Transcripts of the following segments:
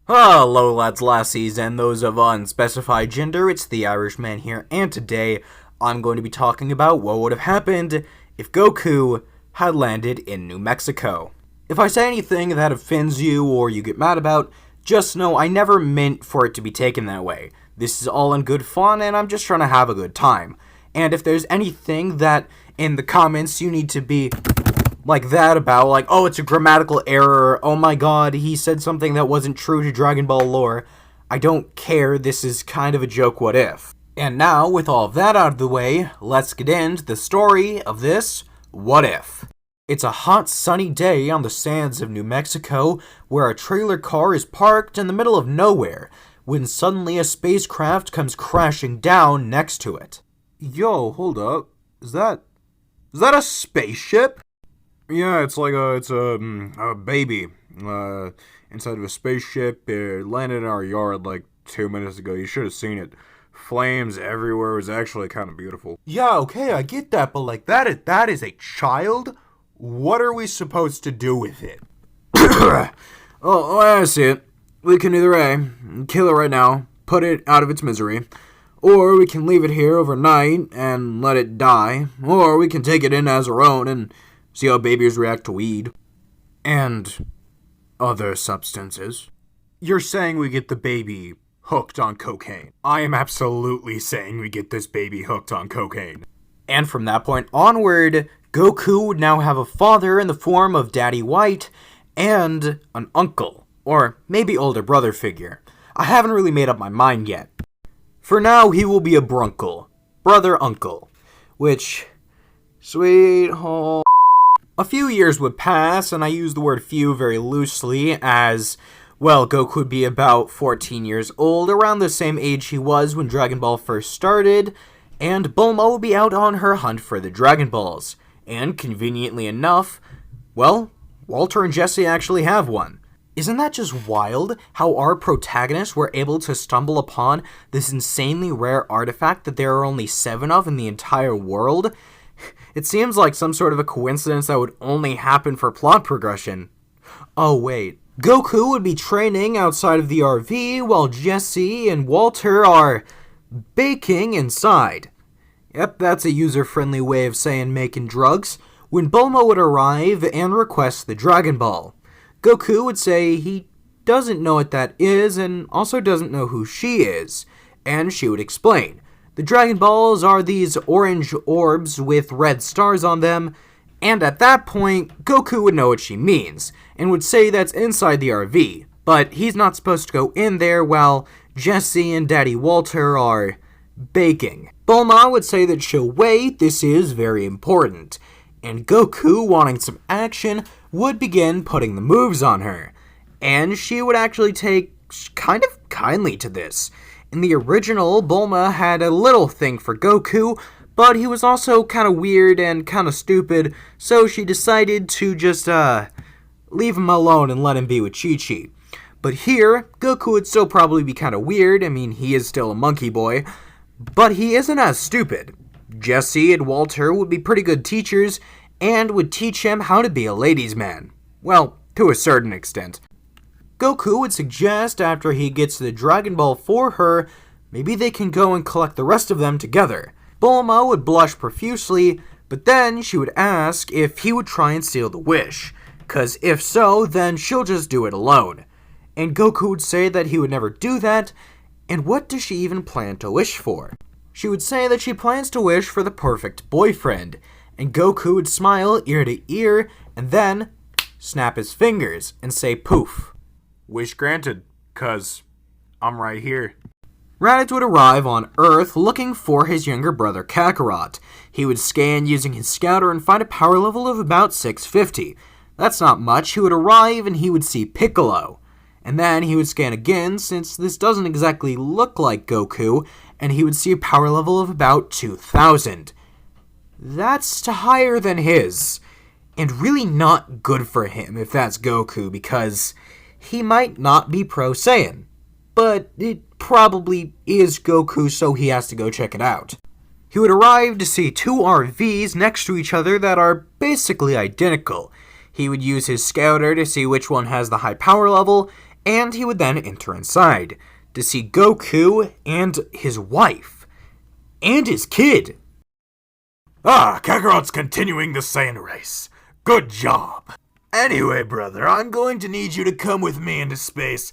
Hello lads, lassies, and those of unspecified gender, it's the Irishman here, and today I'm going to be talking about what would have happened if Goku had landed in New Mexico. If I say anything that offends you or you get mad about, just know I never meant for it to be taken that way. This is all in good fun, and I'm just trying to have a good time. And if there's anything that in the comments you need to be like that about, like, oh, it's a grammatical error, oh my god, he said something that wasn't true to Dragon Ball lore, I don't care, this is kind of a joke what if. And now, with all of that out of the way, let's get into the story of this what if. It's a hot sunny day on the sands of New Mexico where a trailer car is parked in the middle of nowhere when suddenly a spacecraft comes crashing down next to it. Yo, hold up, is that a spaceship? Yeah, it's a baby, inside of a spaceship. It landed in our yard like 2 minutes ago. You should have seen it. Flames everywhere. It was actually kind of beautiful. Yeah, okay, I get that, but like that is a child? What are we supposed to do with it? Oh, I see it. We can either A, kill it right now, put it out of its misery, or we can leave it here overnight and let it die, or we can take it in as our own and see how babies react to weed. And other substances. You're saying we get the baby hooked on cocaine. I am absolutely saying we get this baby hooked on cocaine. And from that point onward, Goku would now have a father in the form of Daddy White and an uncle, or maybe older brother figure. I haven't really made up my mind yet. For now, he will be a brunkle, brother-uncle, which, sweet home. A few years would pass, and I use the word few very loosely as, well, Goku would be about 14 years old, around the same age he was when Dragon Ball first started, and Bulma would be out on her hunt for the Dragon Balls. And, conveniently enough, well, Walter and Jesse actually have one. Isn't that just wild, how our protagonists were able to stumble upon this insanely rare artifact that there are only 7 of in the entire world? It seems like some sort of a coincidence that would only happen for plot progression. Oh wait, Goku would be training outside of the RV while Jesse and Walter are baking inside. Yep, that's a user-friendly way of saying making drugs. When Bulma would arrive and request the Dragon Ball, Goku would say he doesn't know what that is and also doesn't know who she is, and she would explain. The Dragon Balls are these orange orbs with red stars on them, and at that point, Goku would know what she means, and would say that's inside the RV, but he's not supposed to go in there while Jesse and Daddy Walter are baking. Bulma would say that she'll wait, this is very important, and Goku, wanting some action, would begin putting the moves on her, and she would actually take kind of kindly to this. In the original, Bulma had a little thing for Goku, but he was also kind of weird and kind of stupid, so she decided to just, leave him alone and let him be with Chi-Chi. But here, Goku would still probably be kind of weird, I mean, he is still a monkey boy, but he isn't as stupid. Jesse and Walter would be pretty good teachers, and would teach him how to be a ladies' man. Well, to a certain extent. Goku would suggest after he gets the Dragon Ball for her, maybe they can go and collect the rest of them together. Bulma would blush profusely, but then she would ask if he would try and steal the wish, cause if so, then she'll just do it alone. And Goku would say that he would never do that, and what does she even plan to wish for? She would say that she plans to wish for the perfect boyfriend, and Goku would smile ear to ear, and then snap his fingers and say poof. Wish granted, cuz I'm right here. Raditz would arrive on Earth looking for his younger brother Kakarot. He would scan using his scouter and find a power level of about 650. That's not much. He would arrive and he would see Piccolo. And then he would scan again, since this doesn't exactly look like Goku, and he would see a power level of about 2000. That's higher than his, and really not good for him if that's Goku, because he might not be Pro Saiyan, but it probably is Goku, so he has to go check it out. He would arrive to see 2 RVs next to each other that are basically identical. He would use his scouter to see which one has the high power level, and he would then enter inside to see Goku and his wife, and his kid. Kakarot's continuing the Saiyan race. Good job. Anyway, brother, I'm going to need you to come with me into space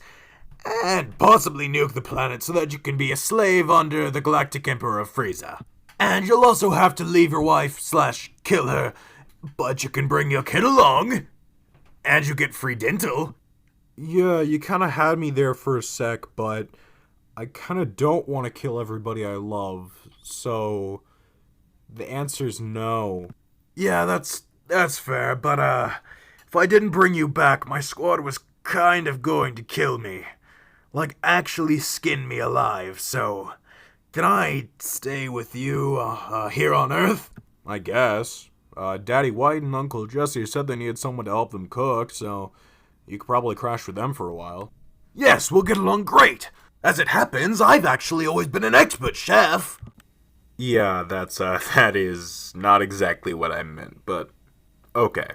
and possibly nuke the planet so that you can be a slave under the Galactic Emperor of Frieza. And you'll also have to leave your wife / kill her, but you can bring your kid along, and you get free dental. Yeah, you kinda had me there for a sec, but I kinda don't want to kill everybody I love, so the answer's no. Yeah, that's fair, but if I didn't bring you back, my squad was kind of going to kill me. Like, actually skin me alive, so can I stay with you here on Earth? I guess. Daddy White and Uncle Jesse said they needed someone to help them cook, so you could probably crash with them for a while. Yes, we'll get along great. As it happens, I've actually always been an expert chef. Yeah, that is not exactly what I meant, but okay.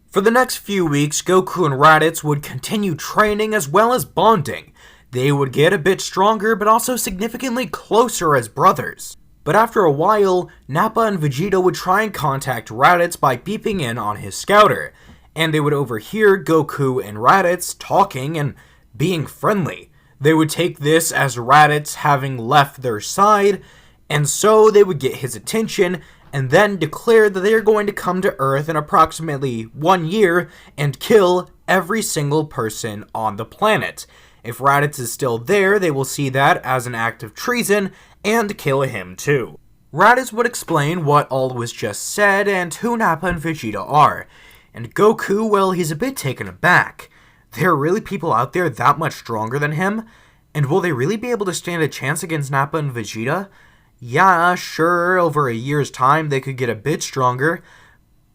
For the next few weeks, Goku and Raditz would continue training as well as bonding. They would get a bit stronger, but also significantly closer as brothers. But after a while, Nappa and Vegeta would try and contact Raditz by beeping in on his scouter, and they would overhear Goku and Raditz talking and being friendly. They would take this as Raditz having left their side, and so they would get his attention and then declare that they are going to come to Earth in approximately 1 year and kill every single person on the planet. If Raditz is still there, they will see that as an act of treason and kill him too. Raditz would explain what all was just said and who Nappa and Vegeta are. And Goku, well, he's a bit taken aback. There are really people out there that much stronger than him? And will they really be able to stand a chance against Nappa and Vegeta? Yeah, sure, over a year's time they could get a bit stronger,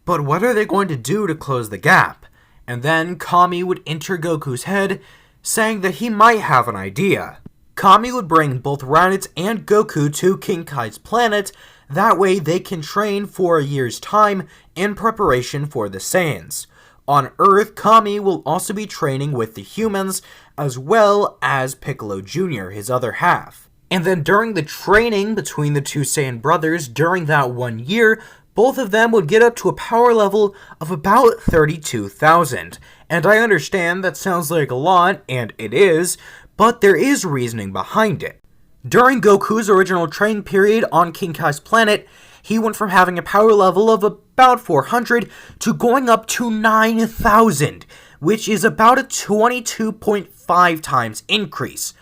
but what are they going to do to close the gap? And then Kami would enter Goku's head, saying that he might have an idea. Kami would bring both Raditz and Goku to King Kai's planet, that way they can train for a year's time in preparation for the Saiyans. On Earth, Kami will also be training with the humans, as well as Piccolo Jr., his other half. And then during the training between the two Saiyan brothers during that 1 year, both of them would get up to a power level of about 32,000. And I understand that sounds like a lot, and it is, but there is reasoning behind it. During Goku's original training period on King Kai's planet, he went from having a power level of about 400 to going up to 9,000, which is about a 22.5 times increase,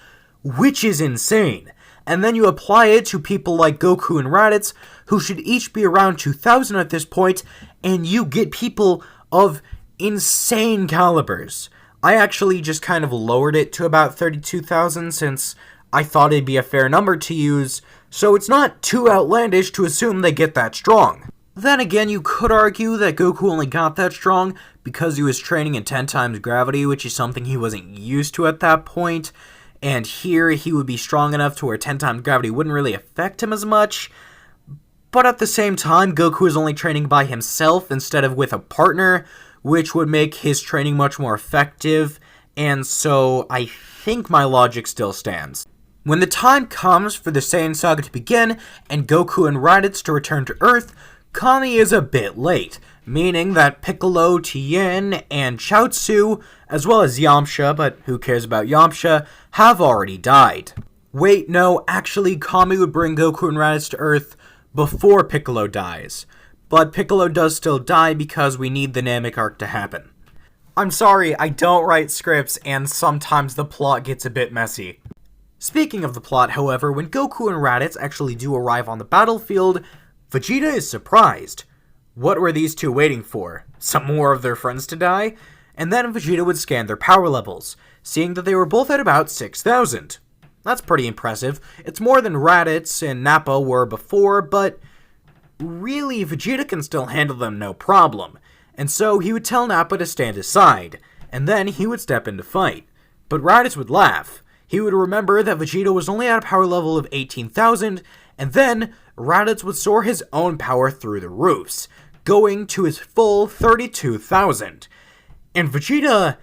which is insane. And then you apply it to people like Goku and Raditz, who should each be around 2,000 at this point, and you get people of insane calibers. I actually just kind of lowered it to about 32,000 since I thought it'd be a fair number to use, so it's not too outlandish to assume they get that strong. Then again, you could argue that Goku only got that strong because he was training in 10 times gravity, which is something he wasn't used to at that point. And here, he would be strong enough to where 10 times gravity wouldn't really affect him as much. But at the same time, Goku is only training by himself instead of with a partner, which would make his training much more effective. And so, I think my logic still stands. When the time comes for the Saiyan Saga to begin, and Goku and Raditz to return to Earth, Kami is a bit late, meaning that Piccolo, Tien, and Chaozu, as well as Yamcha, but who cares about Yamcha, have already died. Wait, no, actually Kami would bring Goku and Raditz to Earth before Piccolo dies. But Piccolo does still die because we need the Namek arc to happen. I'm sorry, I don't write scripts, and sometimes the plot gets a bit messy. Speaking of the plot, however, when Goku and Raditz actually do arrive on the battlefield, Vegeta is surprised. What were these two waiting for? Some more of their friends to die? And then Vegeta would scan their power levels, seeing that they were both at about 6,000. That's pretty impressive. It's more than Raditz and Nappa were before, but really, Vegeta can still handle them no problem. And so he would tell Nappa to stand aside, and then he would step in to fight. But Raditz would laugh. He would remember that Vegeta was only at a power level of 18,000, and then Raditz would soar his own power through the roofs, going to his full 32,000. And Vegeta,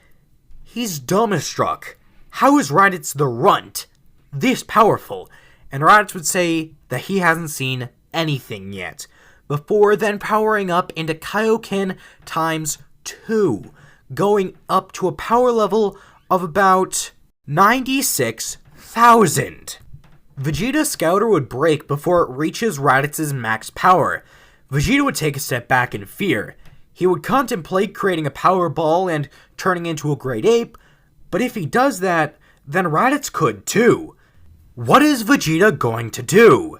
He's dumbstruck. How is Raditz the runt this powerful? And Raditz would say that he hasn't seen anything yet, before then powering up into Kaioken times 2, going up to a power level of about 96,000. Vegeta's Scouter would break before it reaches Raditz's max power. Vegeta would take a step back in fear. He would contemplate creating a power ball and turning into a great ape, but if he does that, then Raditz could too. What is Vegeta going to do?